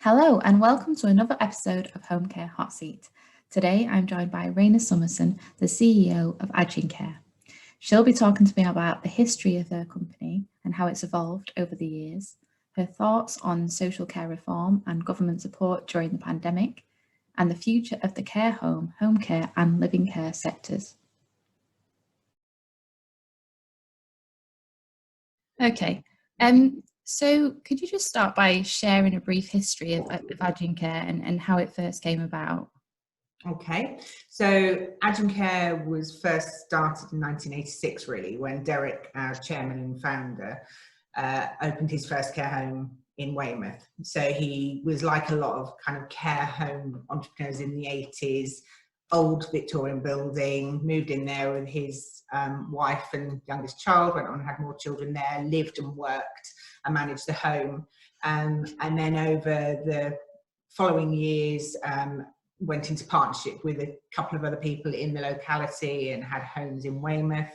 Hello and welcome to another episode of Home Care Hot Seat. Today I'm joined by Raina Summerson, the CEO of Agincare. She'll be talking to me about the history of her company and how it's evolved over the years, her thoughts on social care reform and government support during the pandemic, and the future of the care home care and living care sectors. Okay. So could you just start by sharing a brief history of Agincare and how it first came about? Okay, so Agincare was first started in 1986, really, when Derek, our chairman and founder, opened his first care home in Weymouth. So he was like a lot of kind of care home entrepreneurs in the 80s, old Victorian building, moved in there with his wife and youngest child, went on and had more children there, lived and worked and managed the home. And then over the following years, went into partnership with a couple of other people in the locality and had homes in Weymouth.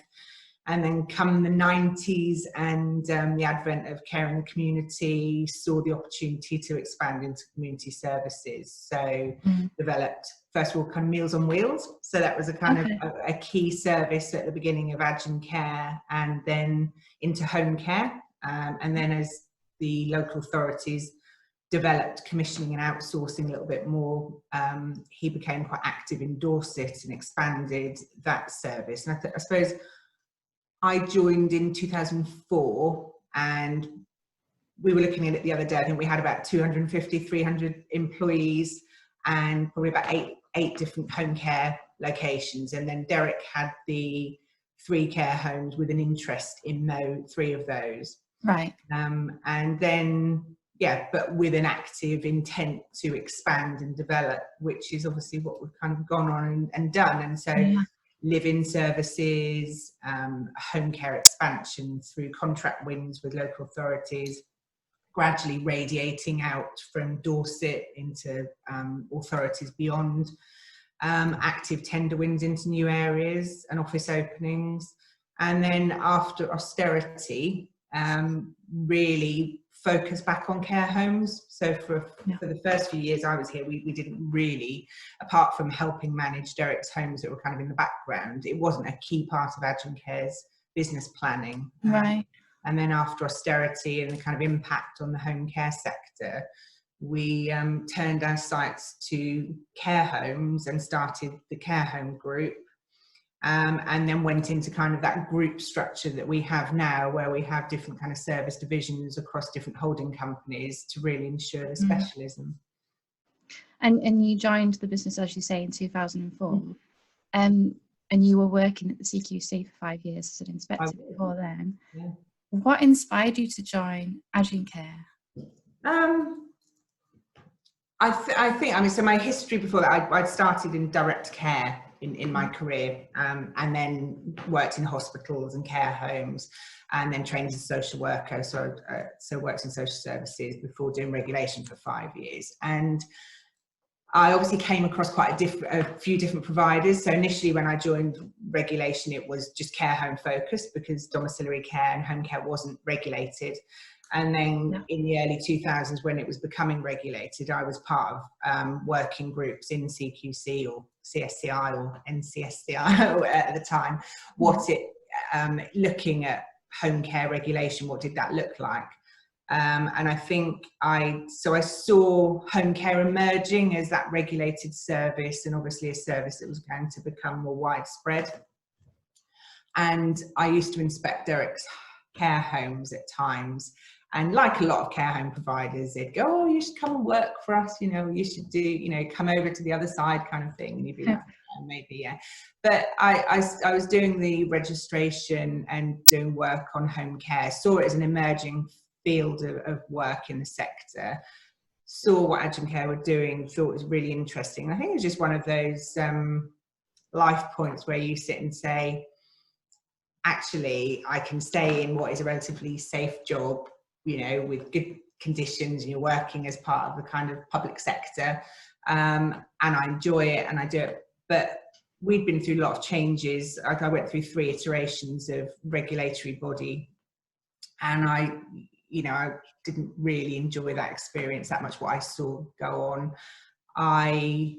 And then come the 90s and the advent of care in the community, saw the opportunity to expand into community services. So developed, first of all, kind of Meals on Wheels. So that was a kind of a key service at the beginning of Agincare, and then into home care. And then as the local authorities developed commissioning and outsourcing a little bit more, he became quite active in Dorset and expanded that service. And I suppose I joined in 2004, and we were looking at it the other day. I think we had about 250, 300 employees and probably about eight different home care locations. And then Derek had the 3 care homes with an interest in 3 of those. Right. And then, yeah, but with an active intent to expand and develop, which is obviously what we've kind of gone on and done. And so live-in services, home care expansion through contract wins with local authorities, gradually radiating out from Dorset into authorities beyond, active tender wins into new areas and office openings. And then after austerity, really focus back on care homes. So for the first few years I was here, we didn't really, apart from helping manage Derek's homes that were kind of in the background, it wasn't a key part of Agincare's business planning. Right. And then after austerity and the kind of impact on the home care sector, we turned our sights to care homes and started the care home group. And then went into kind of that group structure that we have now, where we have different kind of service divisions across different holding companies to really ensure the specialism. And you joined the business, as you say, in 2004. And you were working at the CQC for 5 years as an inspector before then. Yeah. What inspired you to join Agincare? I think, so my history before that, I'd started in direct care in my career, and then worked in hospitals and care homes, and then trained as a social worker. So worked in social services before doing regulation for 5 years. And I obviously came across quite a few different providers. So initially when I joined regulation, it was just care home focused because domiciliary care and home care wasn't regulated. And then in the early 2000s, when it was becoming regulated, I was part of working groups in CQC or CSCI or NCSCI at the time, looking at home care regulation, what did that look like? And I think I saw home care emerging as that regulated service, and obviously a service that was going to become more widespread. And I used to inspect Derek's care homes at times. And like a lot of care home providers, they'd go, "Oh, you should come and work for us, you should do, come over to the other side," kind of thing. And you'd be like, "Oh, maybe, yeah." But I was doing the registration and doing work on home care, saw it as an emerging field of work in the sector, saw what Agincare were doing, thought it was really interesting. I think it was just one of those life points where you sit and say, actually, I can stay in what is a relatively safe job, with good conditions, and you're working as part of the kind of public sector, and I enjoy it and I do it. But we'd been through a lot of changes. I went through 3 iterations of regulatory body, and I didn't really enjoy that experience that much, what I saw go on. I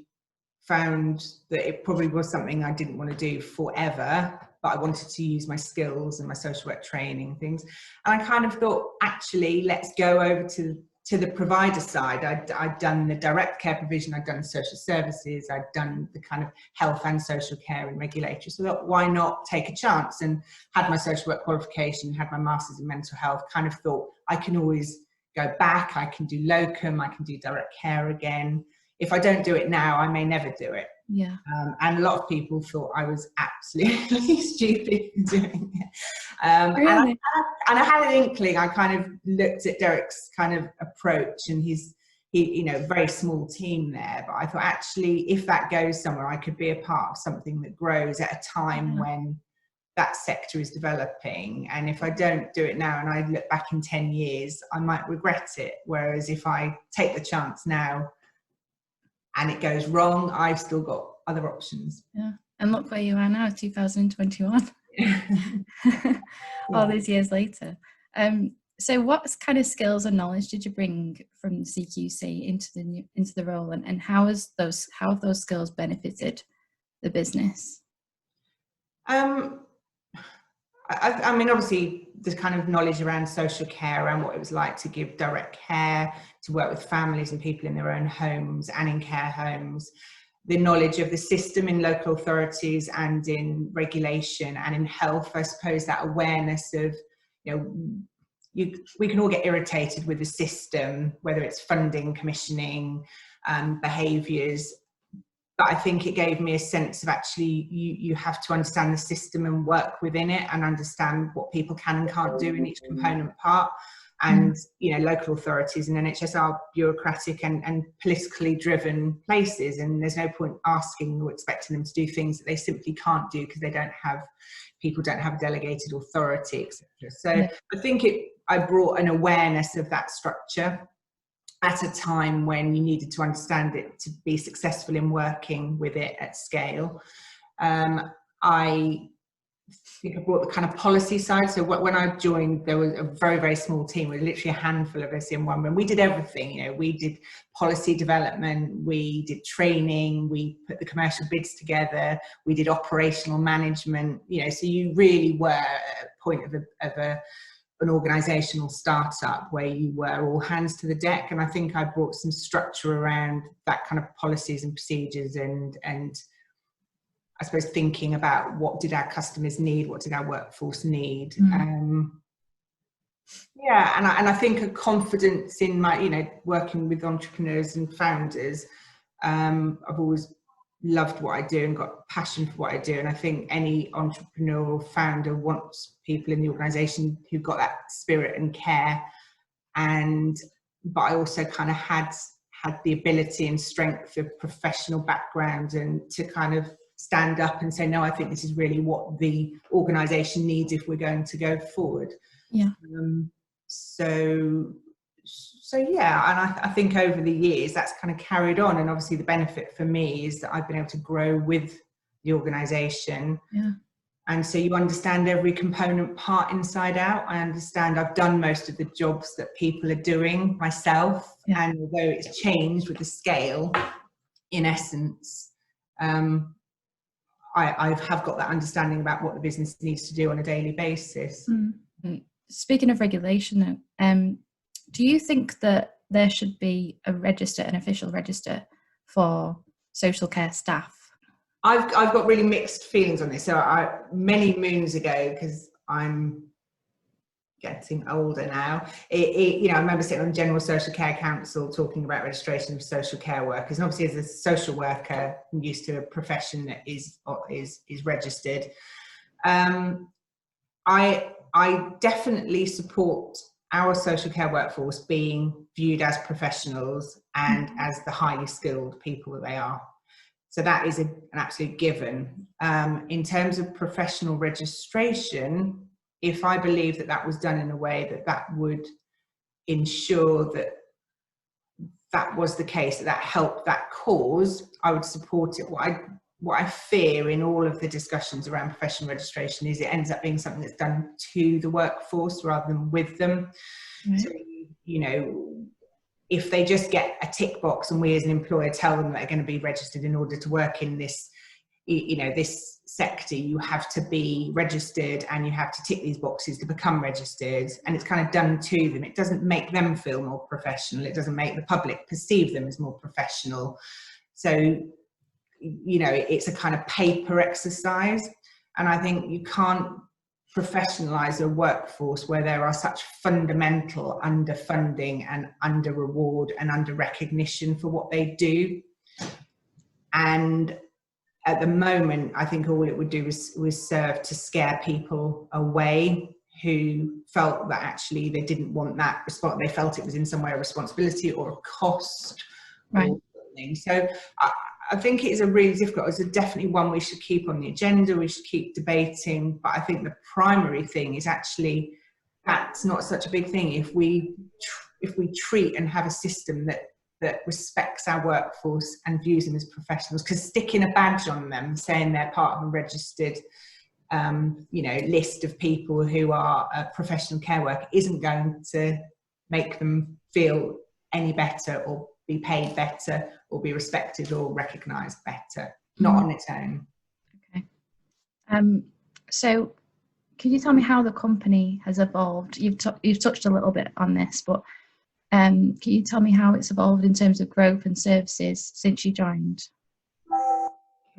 found that it probably was something I didn't want to do forever, but I wanted to use my skills and my social work training and things. And I kind of thought, actually, let's go over to the provider side. I'd done the direct care provision, I'd done social services, I'd done the kind of health and social care and regulatory. So I thought, why not take a chance? And had my social work qualification, had my master's in mental health, kind of thought I can always go back, I can do locum, I can do direct care again. If I don't do it now, I may never do it. Yeah. And a lot of people thought I was absolutely stupid in doing it. Really? And I had an inkling. I kind of looked at Derek's kind of approach, and he, very small team there. But I thought, actually, if that goes somewhere, I could be a part of something that grows at a time when that sector is developing. And if I don't do it now and I look back in 10 years, I might regret it. Whereas if I take the chance now, and it goes wrong, I've still got other options. Yeah. And look where you are now, 2021. All these years later. So what kind of skills and knowledge did you bring from CQC into the role, and how have those skills benefited the business? I mean, obviously, the kind of knowledge around social care and what it was like to give direct care, to work with families and people in their own homes and in care homes, the knowledge of the system in local authorities and in regulation and in health. I suppose that awareness of, we can all get irritated with the system, whether it's funding, commissioning, behaviours. But I think it gave me a sense of, actually, you have to understand the system and work within it and understand what people can and can't do in each component part. And, local authorities and NHS are bureaucratic and politically driven places, and there's no point asking or expecting them to do things that they simply can't do because people don't have delegated authority, etc. So I think I brought an awareness of that structure at a time when you needed to understand it to be successful in working with it at scale. I think I brought the kind of policy side. So when I joined, there was a very, very small team. We were literally a handful of us in one room. We did everything. We did policy development, we did training, we put the commercial bids together, we did operational management. So you really were at a point of an organisational startup where you were all hands to the deck. And I think I brought some structure around that kind of policies and procedures and I suppose thinking about what did our customers need, what did our workforce need. And I think a confidence in my, working with entrepreneurs and founders. I've always loved what I do and got passion for what I do, and I think any entrepreneurial founder wants people in the organisation who've got that spirit and care. But I also kind of had the ability and strength of professional background and to kind of stand up and say, no, I think this is really what the organisation needs if we're going to go forward. So yeah, and I think over the years that's kind of carried on, and obviously the benefit for me is that I've been able to grow with the organisation. And so you understand every component part inside out. I understand I've done most of the jobs that people are doing myself, and although it's changed with the scale, in essence, I have got that understanding about what the business needs to do on a daily basis. Speaking of regulation, do you think that there should be an official register for social care staff? I've got really mixed feelings on this. So many moons ago, because I'm getting older now, I remember sitting on General Social Care Council talking about registration of social care workers. And obviously, as a social worker, I'm used to a profession that is registered. I definitely support our social care workforce being viewed as professionals and as the highly skilled people that they are. So that is an absolute given. In terms of professional registration, if I believe that was done in a way that would ensure that was the case, that helped that cause, I would support it. What I what I fear in all of the discussions around professional registration is it ends up being something that's done to the workforce rather than with them. Right. So, you know, if they just get a tick box and we as an employer tell them that they're going to be registered in order to work in this, you know, this sector, you have to be registered and you have to tick these boxes to become registered, and it's kind of done to them. It doesn't make them feel more professional. It doesn't make the public perceive them as more professional. So, you know, it's a kind of paper exercise, and I think you can't professionalize a workforce where there are such fundamental underfunding and under reward and under recognition for what they do. And at the moment, I think all it would do was serve to scare people away who felt that actually they didn't want that response. They felt it was in some way a responsibility or a cost, right, or something. So I think it is a really difficult, it's definitely one we should keep on the agenda, we should keep debating, but I think the primary thing is actually that's not such a big thing if we treat and have a system that respects our workforce and views them as professionals, because sticking a badge on them saying they're part of a registered you know, list of people who are a professional care worker isn't going to make them feel any better or be paid better or be respected or recognised better, not on its own. Okay. So can you tell me how the company has evolved? You've touched a little bit on this, but can you tell me how it's evolved in terms of growth and services since you joined?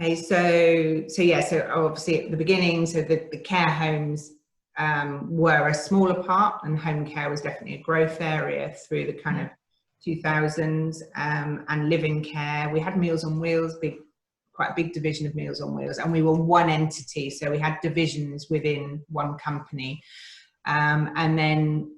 Okay, so yeah, so obviously at the beginning, so the care homes were a smaller part, and home care was definitely a growth area through the kind of 2000s, and live-in care. We had Meals on Wheels, quite a big division of Meals on Wheels, and we were one entity, so we had divisions within one company. And then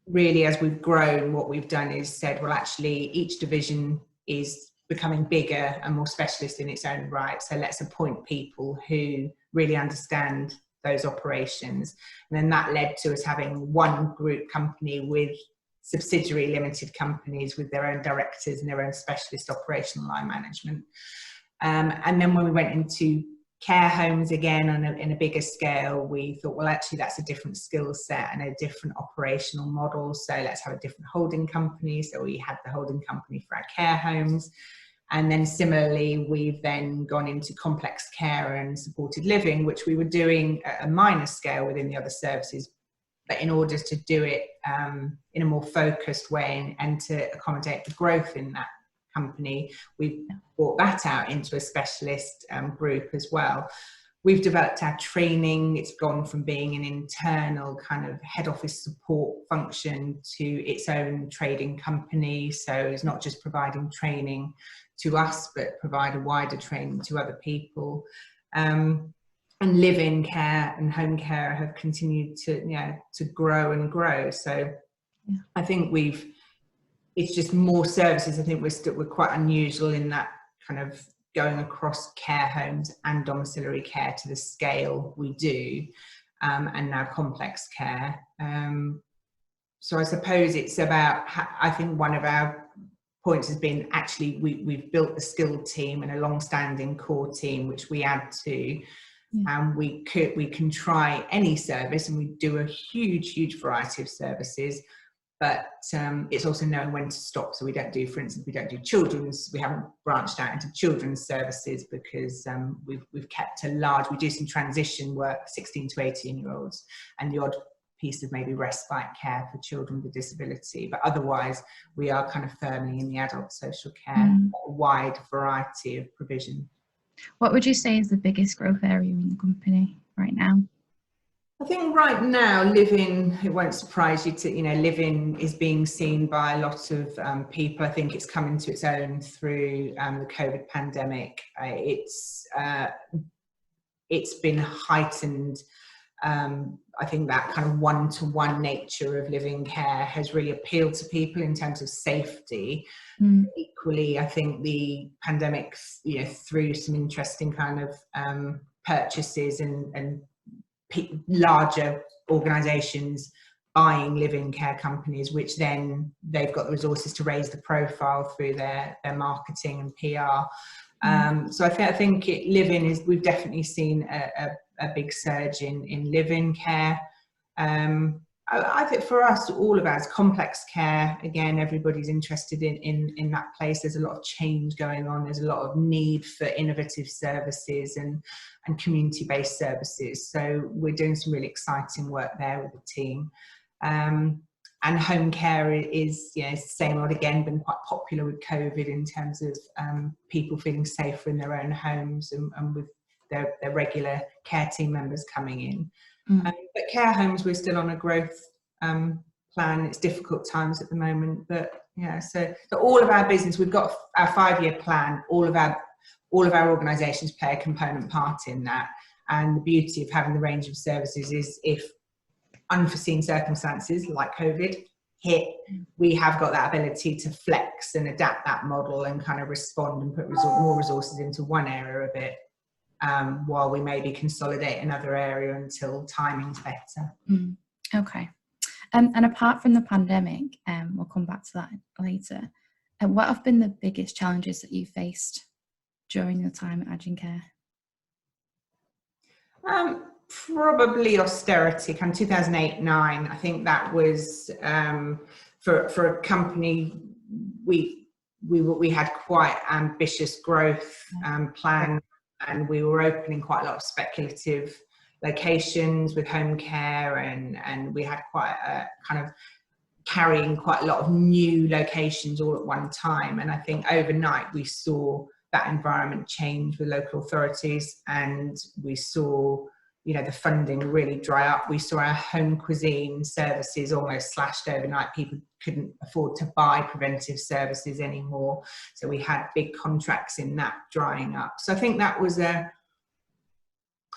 really as we've grown, what we've done is said, well, actually each division is becoming bigger and more specialist in its own right, so let's appoint people who really understand those operations. And then that led to us having one group company with subsidiary limited companies with their own directors and their own specialist operational line management. And then when we went into care homes again in a bigger scale, we thought, well, actually that's a different skill set and a different operational model, so let's have a different holding company. So we had the holding company for our care homes. And then similarly, we've then gone into complex care and supported living, which we were doing at a minor scale within the other services. But in order to do it in a more focused way and to accommodate the growth in that company, we've brought that out into a specialist group as well. We've developed our training. It's gone from being an internal kind of head office support function to its own trading company. So it's not just providing training to us, but provide a wider training to other people. And live-in care and home care have continued to, you know, to grow and grow. So I think it's just more services. I think we're quite unusual in that kind of going across care homes and domiciliary care to the scale we do, and now complex care. So I suppose it's about, I think one of our points has been actually we've built a skilled team and a long-standing core team which we add to. And we can try any service, and we do a huge variety of services, but it's also knowing when to stop. So we don't do, for instance, we don't do children's. We haven't branched out into children's services because we've kept a large. We do some transition work, 16 to 18-year-olds, and the odd piece of maybe respite care for children with disability. But otherwise, we are kind of firmly in the adult social care, a wide variety of provision. What would you say is the biggest growth area in the company right now? I think right now, live-in, it won't surprise you to, you know, live-in is being seen by a lot of people. I think it's come into its own through the COVID pandemic. It's been heightened. I think that kind of one-to-one nature of living care has really appealed to people in terms of safety. Equally, I think the pandemic, you know, threw some interesting kind of purchases and larger organisations buying living care companies, which then they've got the resources to raise the profile through their marketing and PR. So I think live-in we've definitely seen a big surge in live-in care. I think for us, all of ours, complex care, again, everybody's interested in that place. There's a lot of change going on. There's a lot of need for innovative services and community-based services. So we're doing some really exciting work there with the team. And home care is, same old again, been quite popular with COVID in terms of people feeling safer in their own homes and with their regular care team members coming in. But care homes, we're still on a growth plan. It's difficult times at the moment, but so all of our business, we've got our 5-year plan. All of our organisations play a component part in that. And the beauty of having the range of services is if unforeseen circumstances like COVID hit, we have got that ability to flex and adapt that model and kind of respond and put more resources into one area of it. While we maybe consolidate another area until timing's better. Okay. And apart from the pandemic, we'll come back to that later, what have been the biggest challenges that you faced during your time at Agincare? Probably austerity, kind of 2008-9. I think that was, for a company, we had quite ambitious growth plans. And we were opening quite a lot of speculative locations with home care, and we had quite a kind of carrying quite a lot of new locations all at one time. And I think overnight we saw that environment change with local authorities, and we saw, the funding really dry up. We saw our home cuisine services almost slashed overnight. People couldn't afford to buy preventive services anymore. So we had big contracts in that drying up. So I think that was a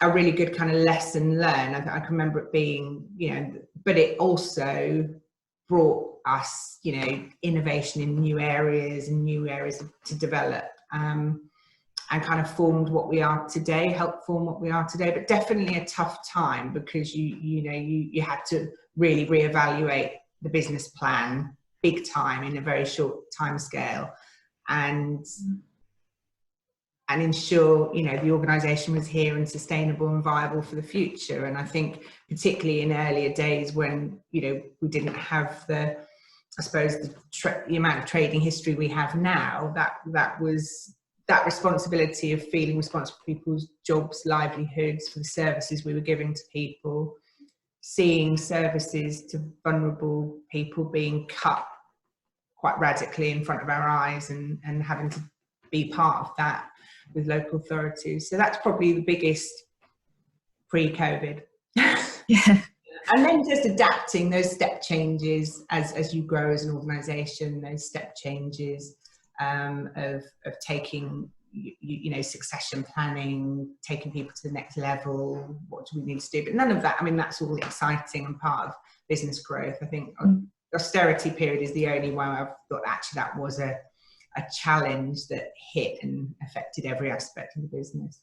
really good kind of lesson learned. I can remember it being, but it also brought us, innovation in new areas to develop. And kind of formed what we are today, helped form what we are today, but definitely a tough time because you had to really reevaluate the business plan big time in a very short time scale, and ensure the organisation was here and sustainable and viable for the future. And I think particularly in earlier days when we didn't have the amount of trading history we have now, that was that responsibility of feeling responsible for people's jobs, livelihoods, for the services we were giving to people, seeing services to vulnerable people being cut quite radically in front of our eyes, and having to be part of that with local authorities. So that's probably the biggest pre-COVID. Yeah. And then just adapting those step changes as you grow as an organisation, those step changes of taking, succession planning, taking people to the next level. What do we need to do? But none of that, that's all exciting and part of business growth. I think austerity period is the only one I've thought actually that was a challenge that hit and affected every aspect of the business.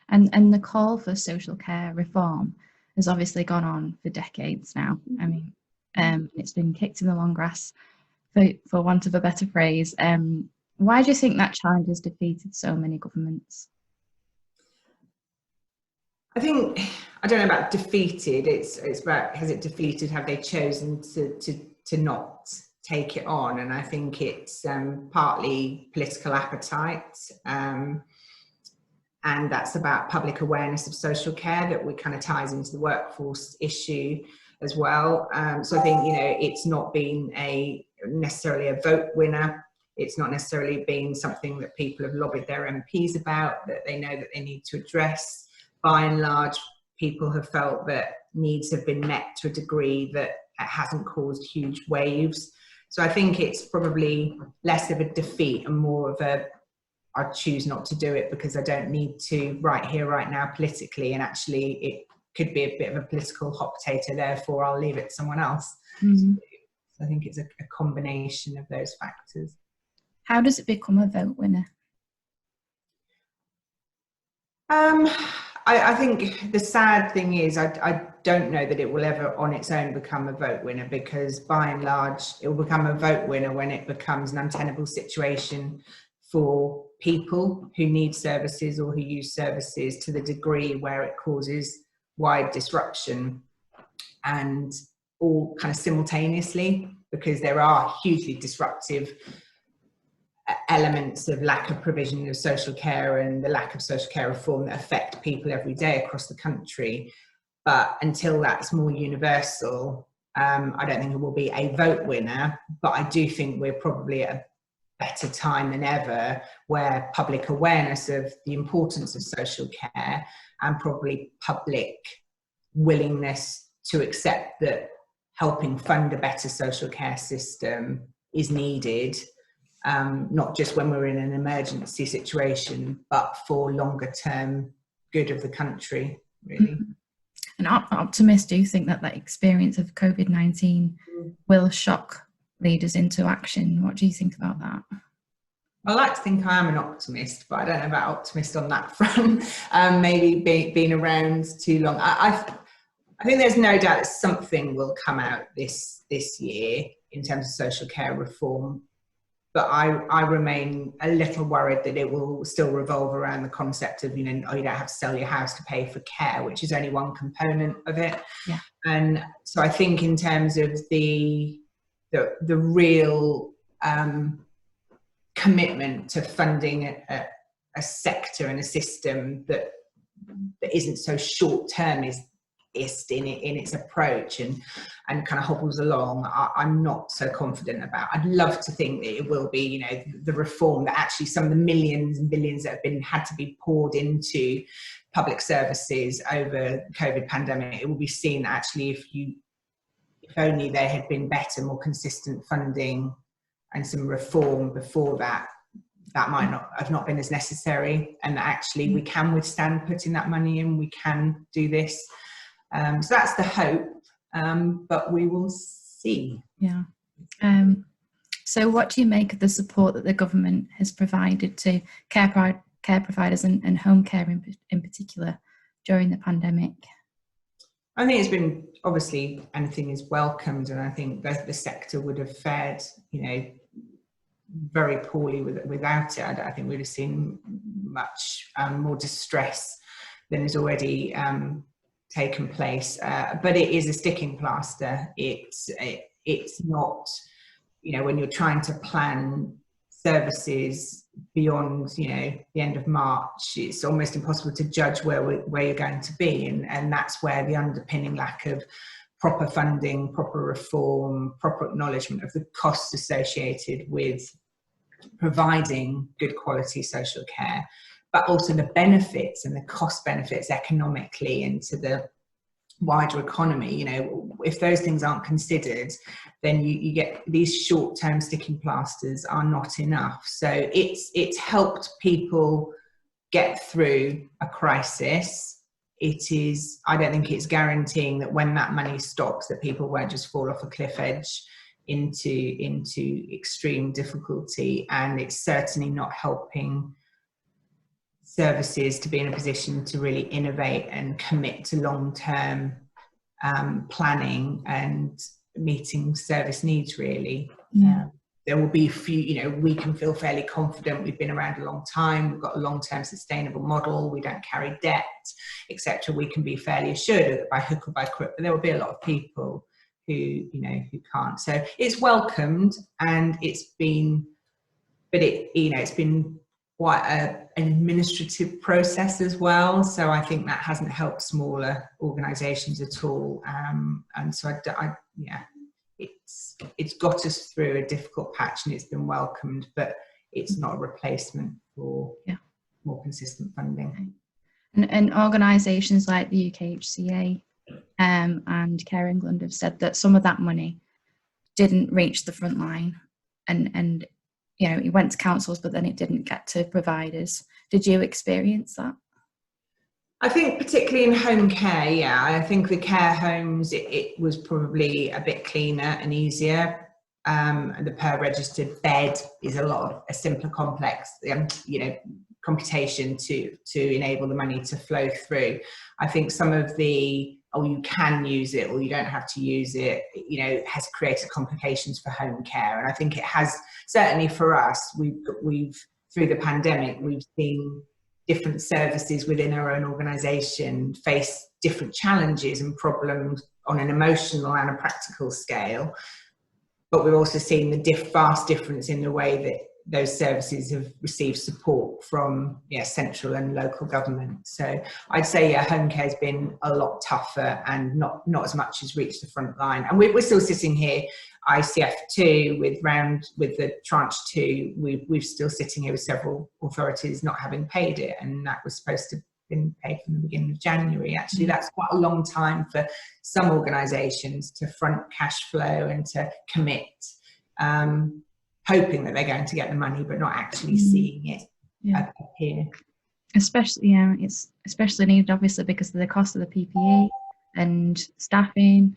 And the call for social care reform has obviously gone on for decades now. It's been kicked in the long grass, for want of a better phrase. Why do you think that challenge has defeated so many governments? I think, I don't know about defeated, it's about, has it defeated, have they chosen to not take it on? And I think it's partly political appetite, and that's about public awareness of social care that kind of ties into the workforce issue as well. So I think, it's not been necessarily a vote winner. It's not necessarily been something that people have lobbied their MPs about, that they know that they need to address. By and large, people have felt that needs have been met to a degree that it hasn't caused huge waves. So I think it's probably less of a defeat and more of I choose not to do it because I don't need to right here, right now politically, and actually it could be a bit of a political hot potato, therefore I'll leave it to someone else. So I think it's a combination of those factors. How does it become a vote winner? I think the sad thing is I don't know that it will ever on its own become a vote winner, because by and large it will become a vote winner when it becomes an untenable situation for people who need services or who use services to the degree where it causes wide disruption, and all kind of simultaneously, because there are hugely disruptive elements of lack of provision of social care and the lack of social care reform that affect people every day across the country. But until that's more universal, I don't think it will be a vote winner, but I do think we're probably at a better time than ever where public awareness of the importance of social care and probably public willingness to accept that helping fund a better social care system is needed, not just when we're in an emergency situation, but for longer term good of the country, really. And optimists do think that that experience of COVID-19 will shock leaders into action. What do you think about that? I like to think I am an optimist, but I don't know about optimist on that front. Maybe being around too long. I think there's no doubt that something will come out this year in terms of social care reform, but I remain a little worried that it will still revolve around the concept of, you don't have to sell your house to pay for care, which is only one component of it. Yeah. And so I think in terms of the real commitment to funding a sector and a system that isn't so short-termist in its approach and kind of hobbles along, I'm not so confident about. I'd love to think that it will be, the reform that actually some of the millions and billions that have had to be poured into public services over the COVID pandemic, it will be seen that actually if only there had been better, more consistent funding and some reform before that might not have been as necessary, and that actually we can withstand putting that money in, we can do this. So that's the hope, but we will see. Yeah. So what do you make of the support that the government has provided to care providers and home care in particular during the pandemic? I think it's been, obviously anything is welcomed, and I think the sector would have fared, very poorly without it. I think we'd have seen much more distress than has already taken place, but it is a sticking plaster. It's not, when you're trying to plan services beyond, the end of March, it's almost impossible to judge where you're going to be, and that's where the underpinning lack of proper funding, proper reform, proper acknowledgement of the costs associated with providing good quality social care, but also the benefits and the cost benefits economically into the wider economy. If those things aren't considered, then you get these short-term sticking plasters are not enough. So it's helped people get through a crisis. I don't think it's guaranteeing that when that money stops, that people won't just fall off a cliff edge into extreme difficulty, and it's certainly not helping services to be in a position to really innovate and commit to long-term planning and meeting service needs, really. There will be a few, we can feel fairly confident. We've been around a long time. We've got a long-term sustainable model. We don't carry debt, etc. We can be fairly assured that by hook or by crook, but there will be a lot of people who can't. So it's welcomed, and it's been quite an administrative process as well. So I think that hasn't helped smaller organisations at all. And so it's got us through a difficult patch, and it's been welcomed, but it's not a replacement for more consistent funding. And organisations like the UKHCA and Care England have said that some of that money didn't reach the front line, and it went to councils, but then it didn't get to providers. Did you experience that? I think particularly in home care, I think the care homes, it was probably a bit cleaner and easier. The per registered bed is a simpler, complex, computation to enable the money to flow through. I think some of the, you can use it or you don't have to use it, has created complications for home care. And I think it has, certainly for us, we've through the pandemic, we've seen different services within our own organisation face different challenges and problems on an emotional and a practical scale. But we're also seeing the vast difference in the way that those services have received support from central and local government. So I'd say home care has been a lot tougher and not as much as reached the front line. And we're still sitting here, ICF2, with the tranche 2, we're still sitting here with several authorities not having paid it, and that was supposed to have been paid from the beginning of January. Actually, that's quite a long time for some organisations to front cash flow and to commit, hoping that they're going to get the money, but not actually seeing it appear. Especially, it's especially needed, obviously, because of the cost of the PPE and staffing.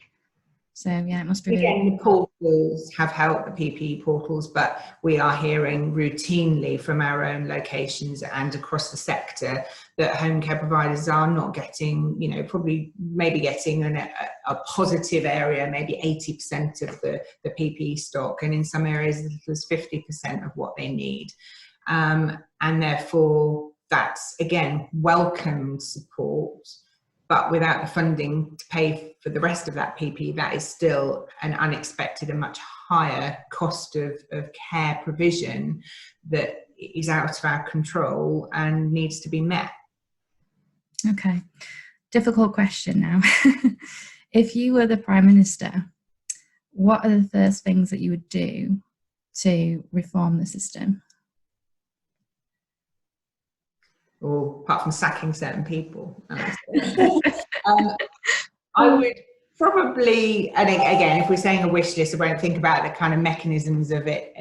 So it must be. Again, the portals have helped, the PPE portals, but we are hearing routinely from our own locations and across the sector that home care providers are not getting, maybe getting a positive area, maybe 80% of the PPE stock, and in some areas as little as 50% of what they need. And therefore, that's, again, welcomed support. But without the funding to pay for the rest of that PPE, that is still an unexpected and much higher cost of care provision that is out of our control and needs to be met. Okay, difficult question now. If you were the Prime Minister, what are the first things that you would do to reform the system? Or apart from sacking certain people. I would probably, and again, if we're saying a wish list, I won't think about the kind of mechanisms of it,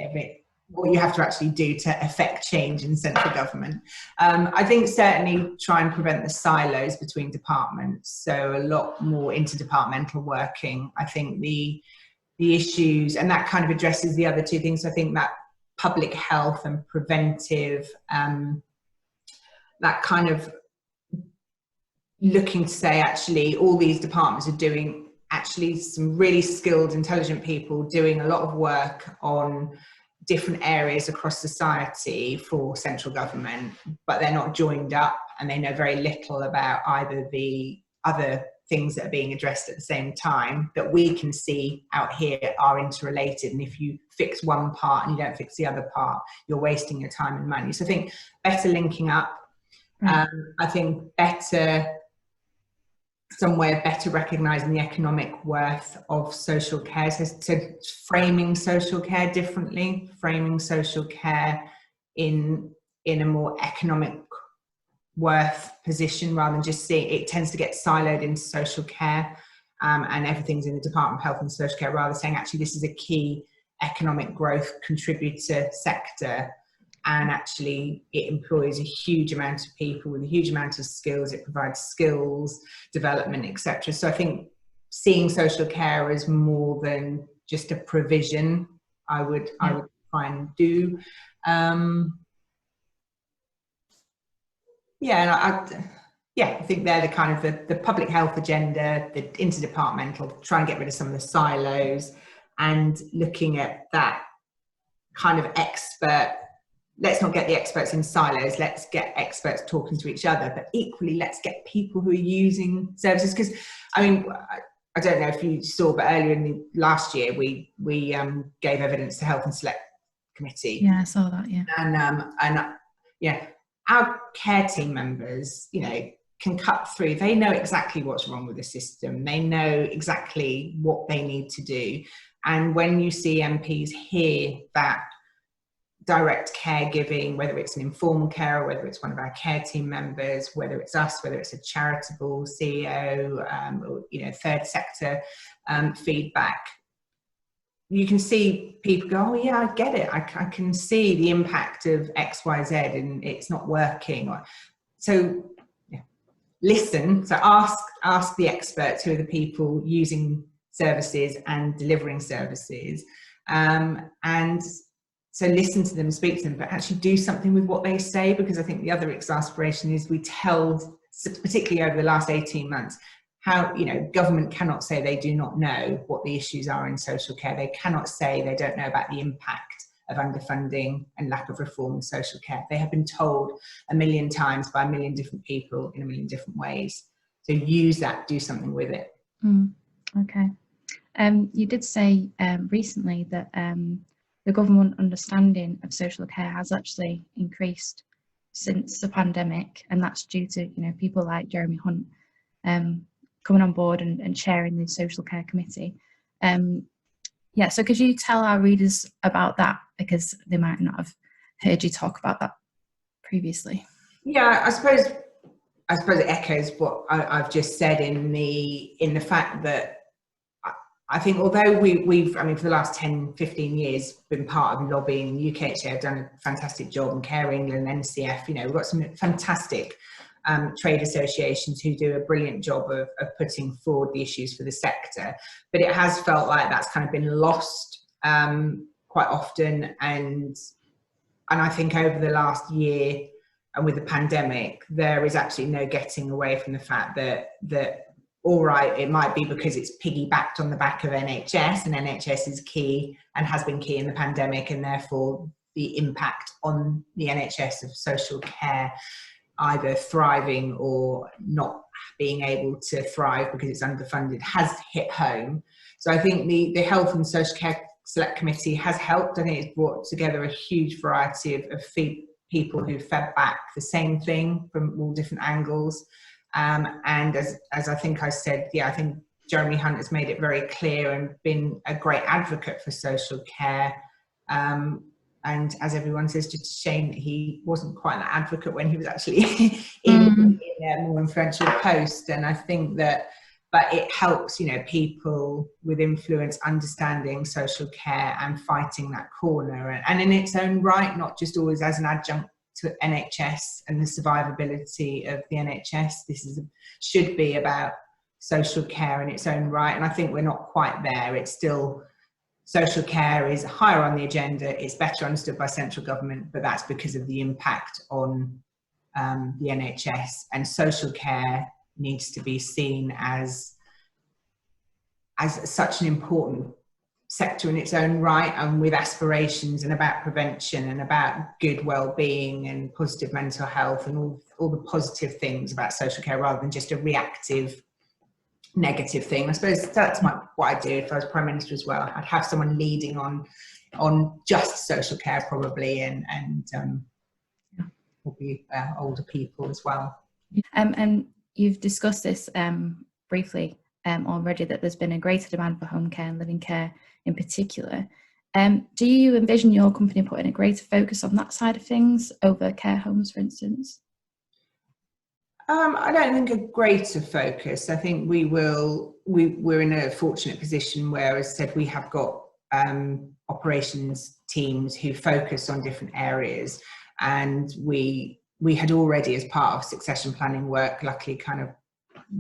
what you have to actually do to affect change in central government. I think certainly try and prevent the silos between departments, so a lot more interdepartmental working. I think the issues, and that kind of addresses the other two things. I think that public health and preventive, that kind of looking to say, actually, all these departments are doing actually some really skilled, intelligent people doing a lot of work on different areas across society for central government, but they're not joined up and they know very little about either the other things that are being addressed at the same time that we can see out here are interrelated. And if you fix one part and you don't fix the other part, you're wasting your time and money. So I think better linking up. I think better recognising the economic worth of social care, so framing social care differently, framing social care in a more economic worth position rather than just seeing it tends to get siloed into social care and everything's in the Department of Health and Social Care, rather than saying actually this is a key economic growth contributor sector. And actually it employs a huge amount of people with a huge amount of skills. It provides skills development, etc. So I think seeing social care as more than just a provision, I would try and do. I think they're the kind of the public health agenda, the interdepartmental, try and get rid of some of the silos, and looking at that kind of expert. Let's not get the experts in silos, let's get experts talking to each other, but equally let's get people who are using services. Because I mean, I don't know if you saw, but earlier in the last year we gave evidence to Health and Select Committee. Yeah, I saw that, yeah. And our care team members, can cut through. They know exactly what's wrong with the system. They know exactly what they need to do. And when you see MPs hear that direct caregiving, whether it's an informed carer, whether it's one of our care team members, whether it's us, whether it's a charitable CEO, or, third sector feedback, you can see people go, oh yeah, I get it. I can see the impact of X, Y, Z, and it's not working. So listen. So ask the experts, who are the people using services and delivering services, and so listen to them, speak to them, but actually do something with what they say. Because I think the other exasperation is we tell, particularly over the last 18 months, how, government cannot say they do not know what the issues are in social care. They cannot say they don't know about the impact of underfunding and lack of reform in social care. They have been told a million times by a million different people in a million different ways. So use that, do something with it. Okay. You did say recently that the government understanding of social care has actually increased since the pandemic, and that's due to people like Jeremy Hunt coming on board and chairing the social care committee. Yeah, so could you tell our readers about that, because they might not have heard you talk about that previously? Yeah, I suppose it echoes what I've just said in the fact that I think although we've, I mean, for the last 10, 15 years, been part of lobbying, UKHA have done a fantastic job, and Care England, NCF, we've got some fantastic trade associations who do a brilliant job of putting forward the issues for the sector. But it has felt like that's kind of been lost quite often. And I think over the last year, and with the pandemic, there is absolutely no getting away from the fact that all right, it might be because it's piggybacked on the back of NHS, and NHS is key and has been key in the pandemic, and therefore the impact on the NHS of social care either thriving or not being able to thrive because it's underfunded has hit home. So I think the Health and Social Care Select Committee has helped. I think it's brought together a huge variety of people who fed back the same thing from all different angles. And as I think I said, I think Jeremy Hunt has made it very clear and been a great advocate for social care. And as everyone says, just a shame that he wasn't quite an advocate when he was actually in a more influential post. And I think that, but it helps, people with influence understanding social care and fighting that corner, and in its own right, not just always as an adjunct to NHS and the survivability of the NHS. This should be about social care in its own right, and I think we're not quite there. It's still, social care is higher on the agenda, it's better understood by central government, but that's because of the impact on the NHS, and social care needs to be seen as such an important sector in its own right, and with aspirations and about prevention and about good well-being and positive mental health and all the positive things about social care, rather than just a reactive negative thing. I suppose that's what I'd do if I was Prime Minister as well. I'd have someone leading on just social care probably, and probably older people as well. And you've discussed this briefly already, that there's been a greater demand for home care and living care in particular. Do you envision your company putting a greater focus on that side of things over care homes, for instance? I don't think a greater focus. I think we're in a fortunate position where, as I said, we have got operations teams who focus on different areas, and we had already, as part of succession planning work, luckily kind of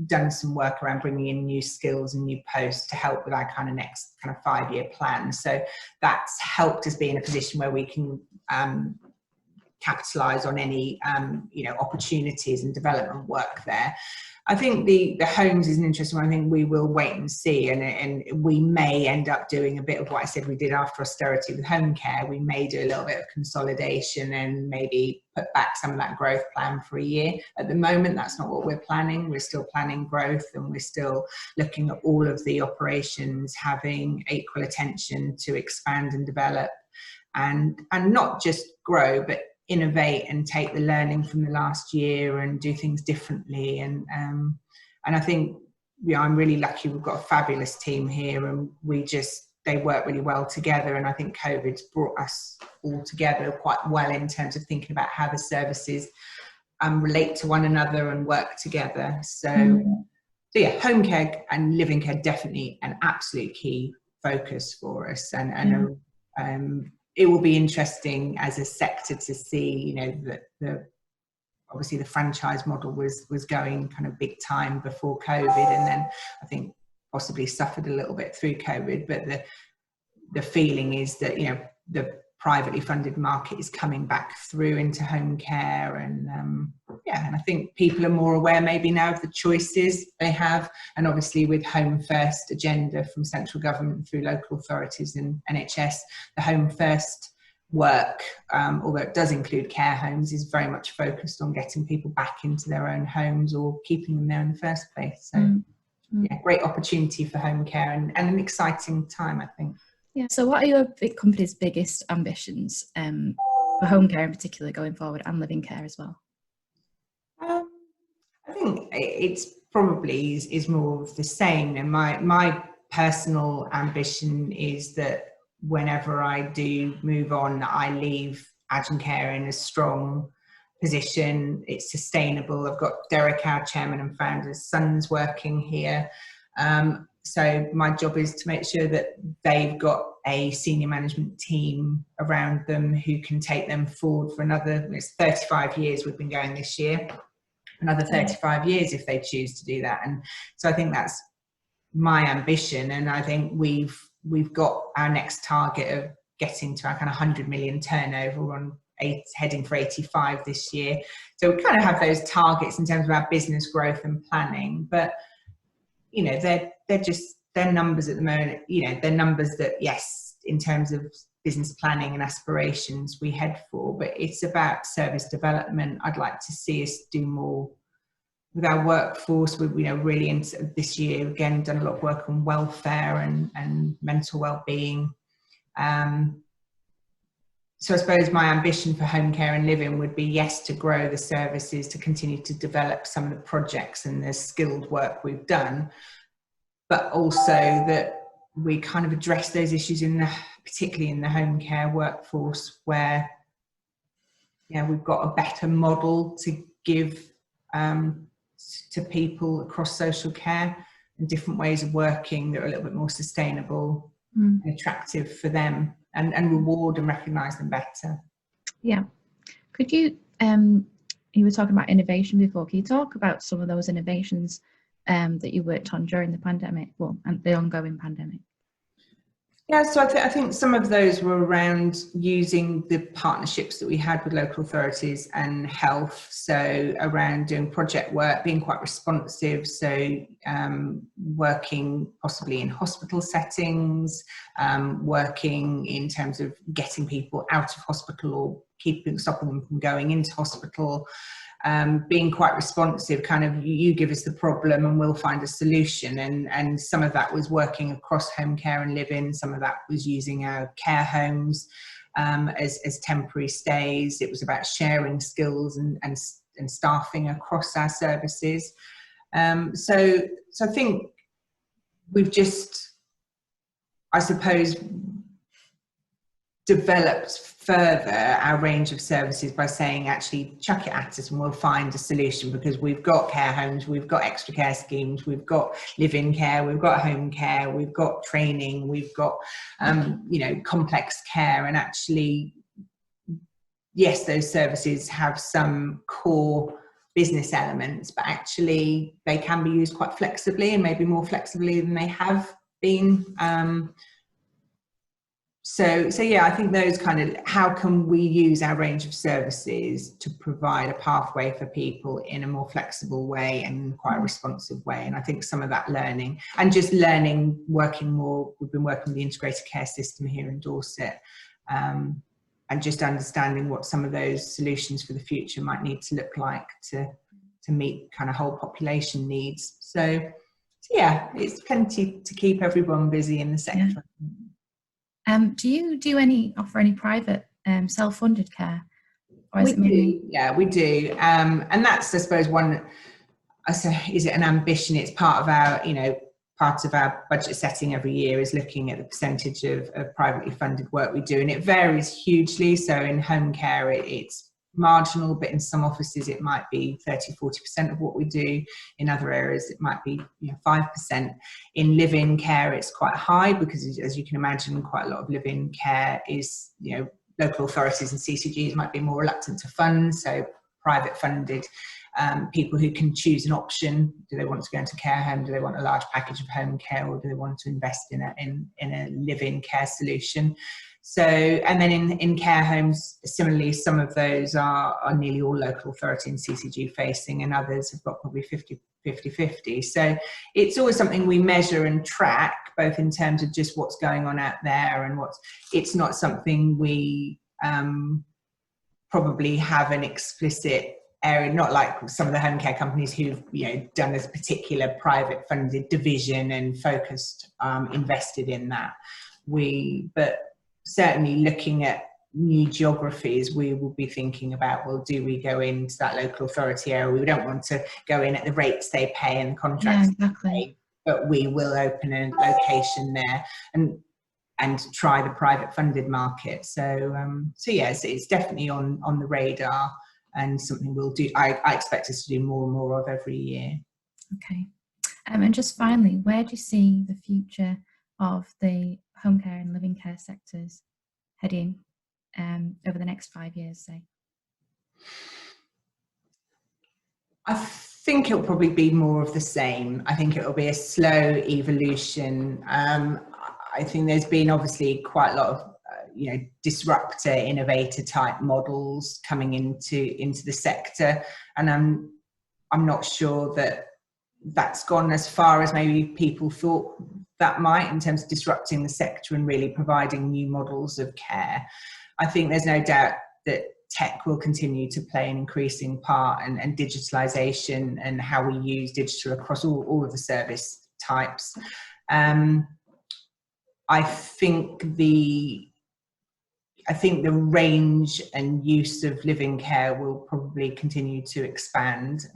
done some work around bringing in new skills and new posts to help with our kind of next kind of 5-year plan. So that's helped us be in a position where we can capitalise on any opportunities and development work there. I think the homes is an interesting one. I think we will wait and see, and we may end up doing a bit of what I said we did after austerity with home care. We may do a little bit of consolidation and maybe put back some of that growth plan for a year. At the moment, that's not what we're planning. We're still planning growth, and we're still looking at all of the operations having equal attention to expand and develop, and not just grow, but innovate and take the learning from the last year and do things differently. And I think I'm really lucky. We've got a fabulous team here, and they work really well together. And I think COVID's brought us all together quite well in terms of thinking about how the services relate to one another and work together. So yeah, home care and living care definitely an absolute key focus for us, and it will be interesting as a sector to see, that obviously the franchise model was going kind of big time before COVID, and then I think possibly suffered a little bit through COVID. But the feeling is that the privately funded market is coming back through into home care, and and I think people are more aware maybe now of the choices they have, and obviously with Home First agenda from central government through local authorities and NHS, the Home First work, although it does include care homes, is very much focused on getting people back into their own homes or keeping them there in the first place. So yeah, great opportunity for home care and an exciting time, I think. Yeah. So what are your big company's biggest ambitions for home care in particular going forward, and living care as well? I think it's probably is more of the same. And my personal ambition is that whenever I do move on, I leave Agincare in a strong position. It's sustainable. I've got Derek, our chairman and founder's sons, working here. So my job is to make sure that they've got a senior management team around them who can take them forward for another, it's 35 years we've been going this year, another 35 years if they choose to do that. And so I think that's my ambition. And I think we've got our next target of getting to our kind of 100 million turnover. We're on heading for 85 this year. So we kind of have those targets in terms of our business growth and planning, but you know, they're numbers at the moment, you know, they're numbers that, yes, in terms of business planning and aspirations we head for, but it's about service development. I'd like to see us do more with our workforce. We've, you know, really into this year, again, done a lot of work on welfare and mental well-being. So I suppose my ambition for home care and living would be, yes, to grow the services, to continue to develop some of the projects and the skilled work we've done, but also that we kind of address those issues particularly in the home care workforce, where, you know, we've got a better model to give to people across social care, and different ways of working that are a little bit more sustainable and attractive for them, and reward and recognise them better. Yeah. Could you, you were talking about innovation before, can you talk about some of those innovations that you worked on during the pandemic, and the ongoing pandemic? Yeah, so I think some of those were around using the partnerships that we had with local authorities and health. So around doing project work, being quite responsive. So working possibly in hospital settings, working in terms of getting people out of hospital or stopping them from going into hospital. Being quite responsive, kind of, you give us the problem and we'll find a solution. And some of that was working across home care and living. Some of that was using our care homes as temporary stays. It was about sharing skills and staffing across our services. So I think we've just, I suppose, developed further our range of services by saying, actually, chuck it at us and we'll find a solution, because we've got care homes, we've got extra care schemes, we've got live-in care, we've got home care, we've got training, we've got you know, complex care. And actually, yes, those services have some core business elements, but actually they can be used quite flexibly, and maybe more flexibly than they have been. So yeah, I think those kind of, how can we use our range of services to provide a pathway for people in a more flexible way and quite a responsive way. And I think some of that learning, and just learning, working more, we've been working with the integrated care system here in Dorset, and just understanding what some of those solutions for the future might need to look like to meet kind of whole population needs. So yeah, it's plenty to keep everyone busy in the sector. Yeah. Do you offer any private self-funded care? Or is we do. And that's, I suppose, one, I say, is it an ambition? It's part of our, you know, part of our budget setting every year is looking at the percentage of privately funded work we do. And it varies hugely. So in home care, it's marginal, but in some offices it might be 30-40% of what we do. In other areas it might be, you know, 5%. In live-in care it's quite high, because as you can imagine, quite a lot of live-in care is, you know, local authorities and CCGs might be more reluctant to fund. So private funded people who can choose an option. Do they want to go into care home? Do they want a large package of home care, or do they want to invest in a live-in care solution? So, and then in care homes, similarly, some of those are nearly all local authority and CCG facing, and others have got probably 50-50. So it's always something we measure and track, both in terms of just what's going on out there and it's not something we probably have an explicit area, not like some of the home care companies who've done this particular private funded division and focused, invested in that. But certainly looking at new geographies, we will be thinking about, well, do we go into that local authority area? We don't want to go in at the rates they pay and contracts they pay, but we will open a location there and try the private funded market. So yes, it's definitely on the radar, and something we'll do. I expect us to do more and more of every year. Okay. And just finally, where do you see the future of the home care and living care sectors heading over the next 5 years, say? I think it'll probably be more of the same. I think it'll be a slow evolution. I think there's been obviously quite a lot of disruptor, innovator type models coming into the sector, and I'm not sure that that's gone as far as maybe people thought that might, in terms of disrupting the sector and really providing new models of care. I think there's no doubt that tech will continue to play an increasing part, and digitalization and how we use digital across all of the service types. I think the range and use of living care will probably continue to expand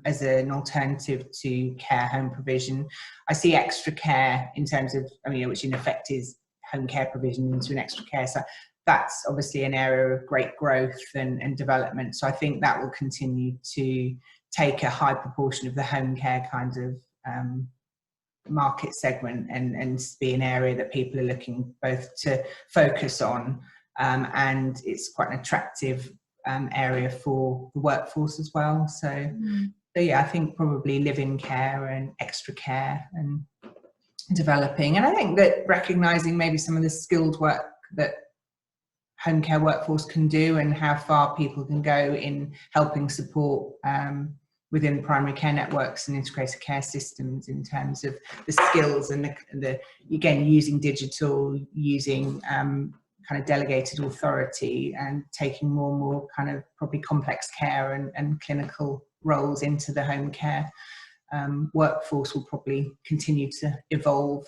as an alternative to care home provision. I see extra care in terms of, which in effect is home care provision into an extra care. So that's obviously an area of great growth and development. So I think that will continue to take a high proportion of the home care kind of market segment, and be an area that people are looking both to focus on, and it's quite an attractive area for the workforce as well. So yeah, I think probably live-in care and extra care and developing, and I think that recognising maybe some of the skilled work that home care workforce can do, and how far people can go in helping support within primary care networks and integrated care systems, in terms of the skills and the again, using digital, using kind of delegated authority, and taking more and more kind of probably complex care and clinical roles into the home care workforce will probably continue to evolve.